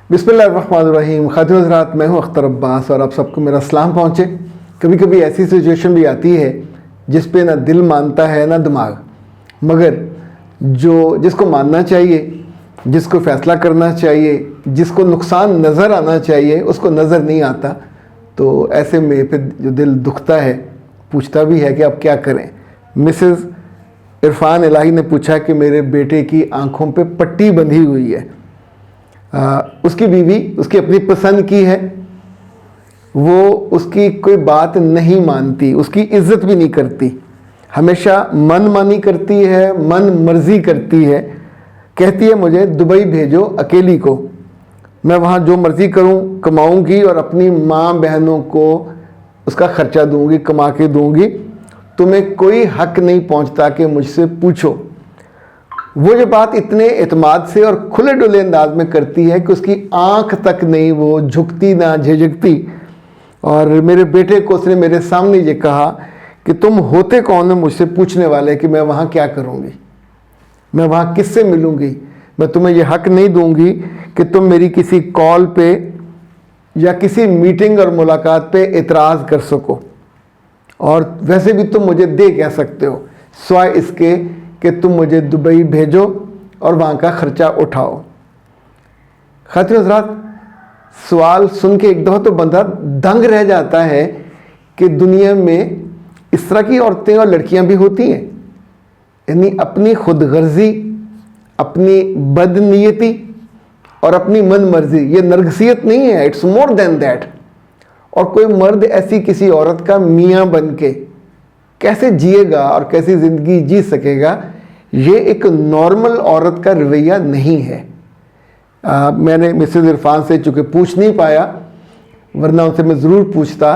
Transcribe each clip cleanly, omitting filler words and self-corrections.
बिस्मिल्लाहिर्रहमानिर्रहीम। खातिन हज़रात, मैं हूँ अख्तर अब्बास और आप सबको मेरा सलाम पहुँचे। कभी कभी ऐसी सिचुएशन भी आती है जिस पे ना दिल मानता है ना दिमाग, मगर जिसको मानना चाहिए, जिसको फ़ैसला करना चाहिए, जिसको नुकसान नज़र आना चाहिए, उसको नज़र नहीं आता। तो ऐसे में फिर जो दिल दुखता है, पूछता भी है कि अब क्या करें। मिसेज़ इरफान इलाही ने पूछा कि मेरे बेटे की आँखों पे पट्टी बंधी हुई है। उसकी बीवी उसकी अपनी पसंद की है, वो उसकी कोई बात नहीं मानती, उसकी इज्जत भी नहीं करती, हमेशा मनमानी करती है, मन मर्जी करती है। कहती है मुझे दुबई भेजो अकेली को, मैं वहाँ जो मर्ज़ी करूँ कमाऊँगी और अपनी माँ बहनों को उसका ख़र्चा दूँगी, कमा के दूँगी, तुम्हें कोई हक नहीं पहुँचता कि मुझसे पूछो। वो जो बात इतने एतमाद से और खुले डुले अंदाज में करती है कि उसकी आंख तक नहीं वो झुकती ना झिझकती। और मेरे बेटे को उसने मेरे सामने ये कहा कि तुम होते कौन हो मुझसे पूछने वाले कि मैं वहाँ क्या करूँगी, मैं वहाँ किससे मिलूँगी। मैं तुम्हें ये हक नहीं दूँगी कि तुम मेरी किसी कॉल पे या किसी मीटिंग और मुलाकात पे एतराज़ कर सको, और वैसे भी तुम मुझे दे कह सकते हो, सिवाय इसके कि तुम मुझे दुबई भेजो और वहाँ का ख़र्चा उठाओ। खातिन हज़रात, सवाल सुन के एक दफ़ा तो बंदा दंग रह जाता है कि दुनिया में इस तरह की औरतें और लड़कियां भी होती हैं। यानी अपनी खुद गर्जी, अपनी बदनीयती और अपनी मन मर्जी, ये नरगसियत नहीं है, इट्स मोर देन दैट। और कोई मर्द ऐसी किसी औरत का मियाँ बन के कैसे जिएगा और कैसी ज़िंदगी जी सकेगा, ये एक नॉर्मल औरत का रवैया नहीं है। मैंने मिसेज़ इरफान से चूँकि पूछ नहीं पाया, वरना उनसे मैं ज़रूर पूछता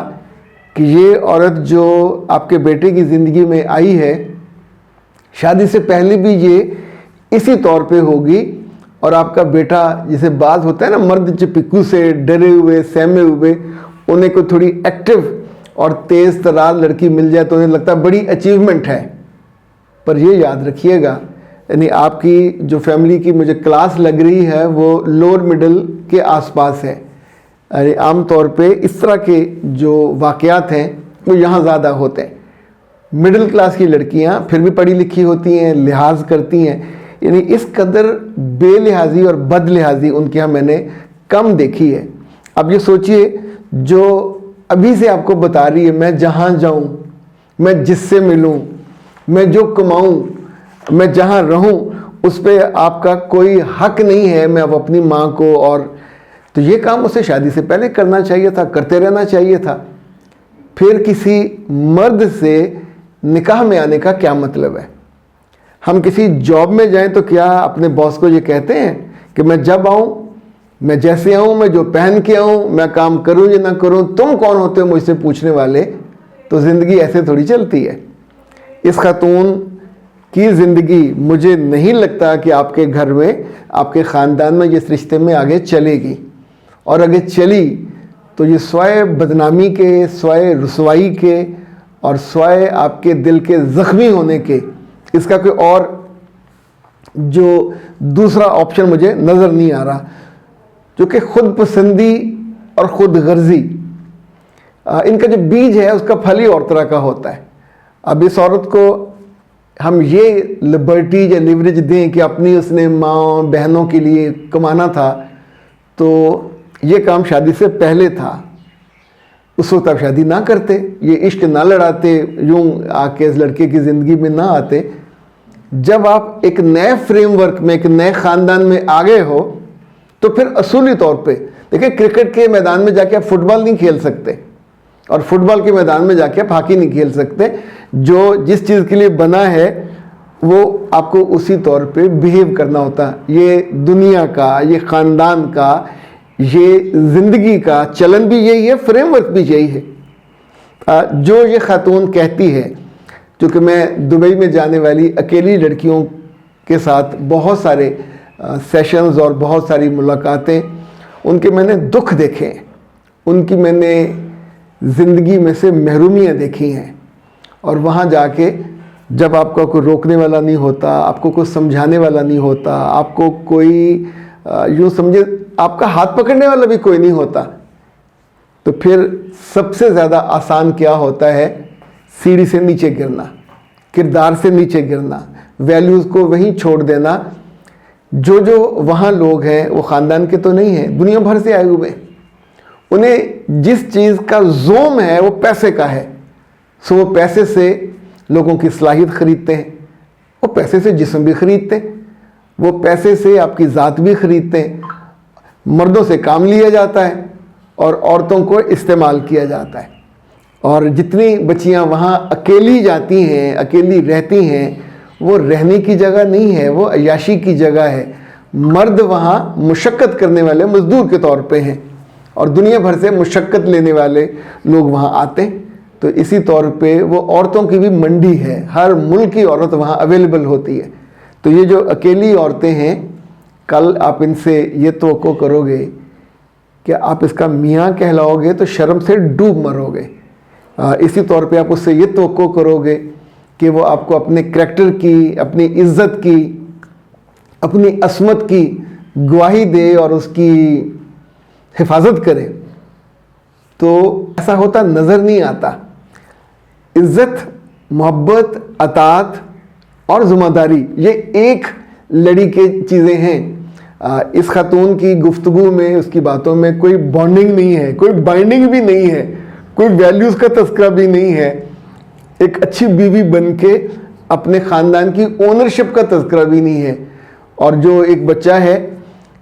कि ये औरत जो आपके बेटे की ज़िंदगी में आई है, शादी से पहले भी ये इसी तौर पे होगी, और आपका बेटा जिसे बात होता है ना, मर्द चिपिक्कू से डरे हुए सहमे हुए, उन्हें कोई थोड़ी एक्टिव और तेज़ तरार लड़की मिल जाए तो उन्हें लगता है बड़ी अचीवमेंट है। पर ये याद रखिएगा, यानी आपकी जो फैमिली की मुझे क्लास लग रही है वो लोअर मिडिल के आसपास है। अरे आम तौर पे इस तरह के जो वाक़यात हैं वो यहाँ ज़्यादा होते हैं। मिडिल क्लास की लड़कियाँ फिर भी पढ़ी लिखी होती हैं, लिहाज करती हैं, यानी इस कदर बेलिहाजी और बदलिहाजी उनके यहाँ मैंने कम देखी है। अब ये सोचिए, जो अभी से आपको बता रही है मैं जहाँ जाऊँ, मैं जिससे मिलूँ, मैं जो कमाऊँ, मैं जहाँ रहूँ, उस पर आपका कोई हक नहीं है। मैं अब अपनी माँ को, और तो ये काम उसे शादी से पहले करना चाहिए था, करते रहना चाहिए था। फिर किसी मर्द से निकाह में आने का क्या मतलब है। हम किसी जॉब में जाएं तो क्या अपने बॉस को ये कहते हैं कि मैं जब आऊँ, मैं जैसे आऊँ, मैं जो पहन के आऊँ, मैं काम करूँ या ना करूँ, तुम कौन होते हो मुझसे पूछने वाले। तो ज़िंदगी ऐसे थोड़ी चलती है। इस खातून की ज़िंदगी मुझे नहीं लगता कि आपके घर में, आपके ख़ानदान में इस रिश्ते में आगे चलेगी, और अगर चली तो ये स्वय बदनामी के, स्वय रुसवाई के और स्वय आपके दिल के ज़ख्मी होने के, इसका कोई और जो दूसरा ऑप्शन मुझे नज़र नहीं आ रहा। जो कि खुद पसंदी और ख़ुद गर्जी, इनका जो बीज है उसका फल ही और तरह का होता है। अब इस औरत को हम ये लिबर्टी या लिवरेज दें कि अपनी उसने माँ बहनों के लिए कमाना था, तो ये काम शादी से पहले था। उस वक्त आप शादी ना करते, ये इश्क ना लड़ाते, यूँ आके इस लड़के की ज़िंदगी में ना आते। जब आप एक नए फ्रेमवर्क में, एक नए ख़ानदान में आ गए हो, तो फिर असूली तौर पे देखिए, क्रिकेट के मैदान में जाके आप फुटबॉल नहीं खेल सकते, और फुटबॉल के मैदान में जाके आप हॉकी नहीं खेल सकते। जो जिस चीज़ के लिए बना है वो आपको उसी तौर पे बिहेव करना होता है। ये दुनिया का, ये ख़ानदान का, ये ज़िंदगी का चलन भी यही है, फ्रेमवर्क भी यही है। जो ये खातून कहती है, क्योंकि मैं दुबई में जाने वाली अकेली लड़कियों के साथ बहुत सारे सेशंस और बहुत सारी मुलाकातें, उनके मैंने दुख देखे हैं, उनकी मैंने ज़िंदगी में से महरूमियाँ देखी हैं। और वहाँ जाके जब आपका कोई रोकने वाला नहीं होता, आपको कोई समझाने वाला नहीं होता, आपको कोई यूँ समझे आपका हाथ पकड़ने वाला भी कोई नहीं होता, तो फिर सबसे ज़्यादा आसान क्या होता है? सीढ़ी से नीचे गिरना, किरदार से नीचे गिरना, वैल्यूज़ को वहीं छोड़ देना। जो वहाँ लोग हैं वो ख़ानदान के तो नहीं हैं, दुनिया भर से आए हुए हैं। उन्हें जिस चीज़ का जोम है वो पैसे का है, सो वो पैसे से लोगों की सलाहियत ख़रीदते हैं, वो पैसे से जिस्म भी ख़रीदते हैं, वो पैसे से आपकी ज़ात भी ख़रीदते हैं। मर्दों से काम लिया जाता है और औरतों को इस्तेमाल किया जाता है। और जितनी बच्चियां वहाँ अकेली जाती हैं, अकेली रहती हैं, वो रहने की जगह नहीं है, वो अय्याशी की जगह है। मर्द वहाँ मुशक्क़त करने वाले मज़दूर के तौर पे हैं और दुनिया भर से मुशक्क़त लेने वाले लोग वहाँ आते हैं। तो इसी तौर पे वो औरतों की भी मंडी है, हर मुल्क की औरत वहाँ अवेलेबल होती है। तो ये जो अकेली औरतें हैं, कल आप इनसे ये तवक्को करोगे कि आप इसका मियाँ कहलाओगे तो शर्म से डूब मरोगे। इसी तौर पे आप उससे ये तवक्को करोगे कि वो आपको अपने करैक्टर की, अपनी इज़्ज़त की, अपनी असमत की गवाही दे और उसकी हिफाजत करे, तो ऐसा होता नज़र नहीं आता। इज़्ज़त, मोहब्बत, अतात और ज़िम्मेदारी, ये एक लड़ी के चीज़ें हैं। इस खातून की गुफ्तगू में, उसकी बातों में कोई बॉन्डिंग नहीं है, कोई बाइंडिंग भी नहीं है, कोई वैल्यूज़ का तस्करा भी नहीं है। एक अच्छी बीवी बन के अपने ख़ानदान की ओनरशिप का तस्करा भी नहीं है। और जो एक बच्चा है,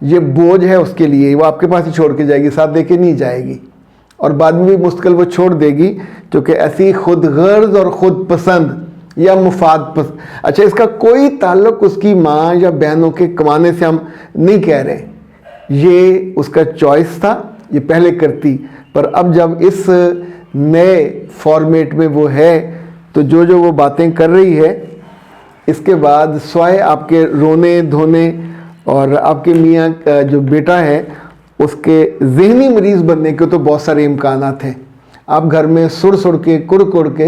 ये बोझ है उसके लिए, वो आपके पास ही छोड़ के जाएगी, साथ दे के नहीं जाएगी और बाद में भी मुश्किल वो छोड़ देगी, क्योंकि ऐसी खुद गर्ज और ख़ुद पसंद या मुफाद पसंद। अच्छा, इसका कोई ताल्लुक़ उसकी माँ या बहनों के कमाने से हम नहीं कह रहे, ये उसका चॉइस था, ये पहले करती, पर अब जब इस नए फॉर्मेट में वो है, तो जो वो बातें कर रही है, इसके बाद स्वाय आपके रोने धोने और आपके मियाँ का जो बेटा है उसके ज़हनी मरीज़ बनने के तो बहुत सारे इम्कानात हैं। आप घर में सुड़ के कुड़ के,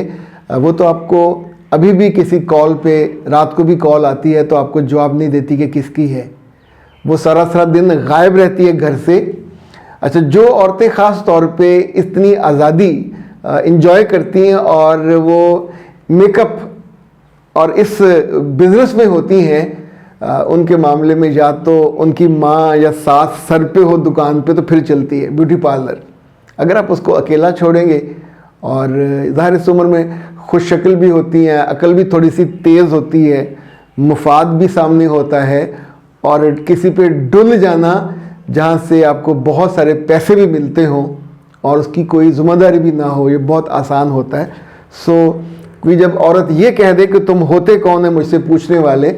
वो तो आपको अभी भी किसी कॉल पे, रात को भी कॉल आती है तो आपको जवाब नहीं देती कि किसकी है, वो सारा दिन गायब रहती है घर से। अच्छा, जो औरतें ख़ास तौर पे इतनी आज़ादी इंजॉय करती हैं और वो मेकअप और इस बिज़नेस में होती हैं, उनके मामले में या तो उनकी माँ या सास सर पे हो दुकान पे तो फिर चलती है ब्यूटी पार्लर। अगर आप उसको अकेला छोड़ेंगे, और ज़ाहिर इस उम्र में खुश शक्ल भी होती हैं, अकल भी थोड़ी सी तेज़ होती है, मुफाद भी सामने होता है, और किसी पे डुल जाना जहाँ से आपको बहुत सारे पैसे भी मिलते हों और उसकी कोई ज़िम्मेदारी भी ना हो, ये बहुत आसान होता है। सो कोई जब औरत ये कह दे कि तुम होते कौन है मुझसे पूछने वाले,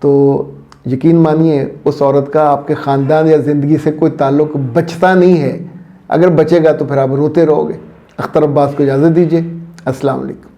तो यकीन मानिए उस औरत का आपके ख़ानदान या ज़िंदगी से कोई ताल्लुक़ बचता नहीं है। अगर बचेगा तो फिर आप रोते रहोगे। अख्तर अब्बास को इजाज़त दीजिए। अस्सलाम वालेकुम।